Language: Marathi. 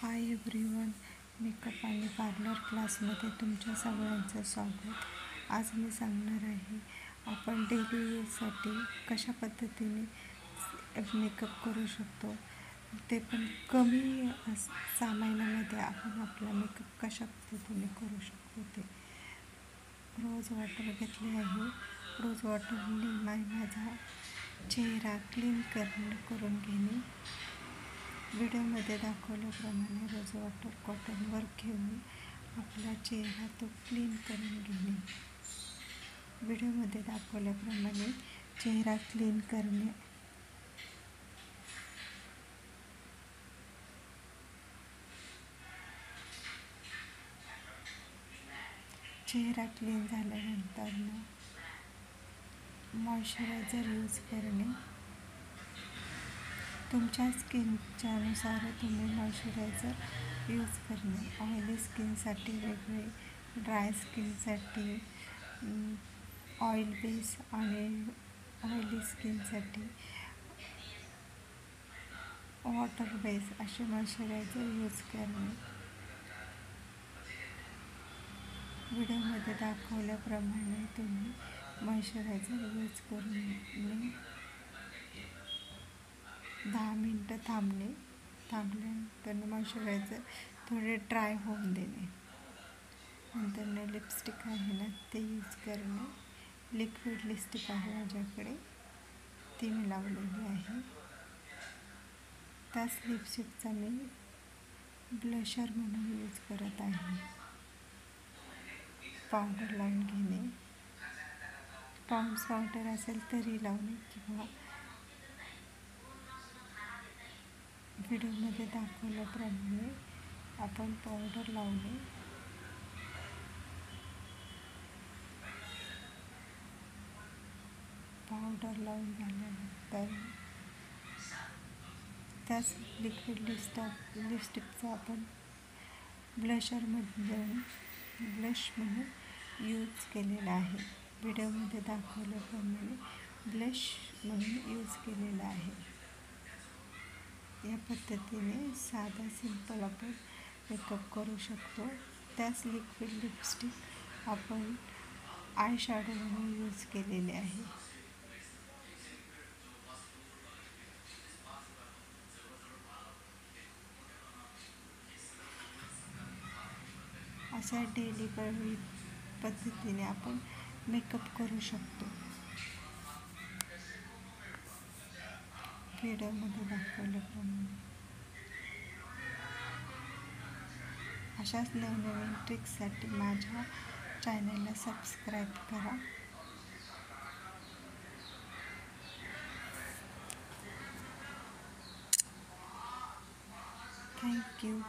हाय एव्हरीवन, मेकअप आणि पार्लर क्लासमध्ये तुमच्या सगळ्यांचं स्वागत. आज मी सांगणार आहे आपण डेली यूजसाठी कशा पद्धतीने मेकअप करू शकतो, ते पण कमी सामानामध्ये आपण आपला मेकअप कशा पद्धतीने करू शकतो. ते रोज वॉटर घेतले आहे. रोज वॉटरने माझा चेहरा क्लीन करून घेणे. व्हिडिओमध्ये दाखवल्याप्रमाणे रोज वॉटर कॉटनवर घेऊन आपला चेहरा तो क्लीन करून घेणे. व्हिडिओमध्ये दाखवल्याप्रमाणे चेहरा क्लीन करणे. चेहरा क्लीन झाल्यानंतर मॉइश्चरायझर यूज करणे. तुमच्या स्किनच्या नुसार तुम्ही मॉइश्चरायझर यूज करणे. ऑइली स्किनसाठी वेगळे, ड्राय स्किनसाठी ऑइल बेस आणि ऑइली स्किनसाठी वॉटर बेस असे मॉइश्चरायझर यूज करणे. व्हिडिओमध्ये दाखवल्याप्रमाणे तुम्ही मॉइश्चरायझर यूज करून 10 मिनटं थांबल्यानंतर मॉइश्चरायझर थोडे ड्राय होऊन देणे. नंतर लिपस्टिक आहे ना, ते यूज करणे. लिक्विड लिपस्टिक आहे माझ्याकडे, ती मी लावलेली आहे. त्याच लिपस्टिकचा मी ब्लशर म्हणून यूज करत आहे. पावडर लावून घेणे. पॉन्ड्स पावडर असेल तरी लावणे किंवा व्हिडिओमध्ये दाखवल्याप्रमाणे आपण पावडर लावणे. पावडर लावून झाल्यानंतर त्याच लिक्विड लिपस्टिकचा आपण ब्लशरमध्ये ब्लश म्हणून यूज केलेला आहे. व्हिडिओमध्ये दाखवल्याप्रमाणे ब्लश म्हणून यूज केलेला आहे. या पद्धतीने साधा सिंपल आपण मेकअप करू शकतो. त्याच लिक्विड लिपस्टिक आपण आय शॅडो म्हणून यूज केलेले आहे. अशा डेली पद्धतीने आपण मेकअप करू शकतो. व्हिडिओमध्ये दाखवल्याप्रमाणे अशाच नवनवीन ट्रिक्ससाठी माझ्या चॅनलला सबस्क्राईब करा. थँक्यू.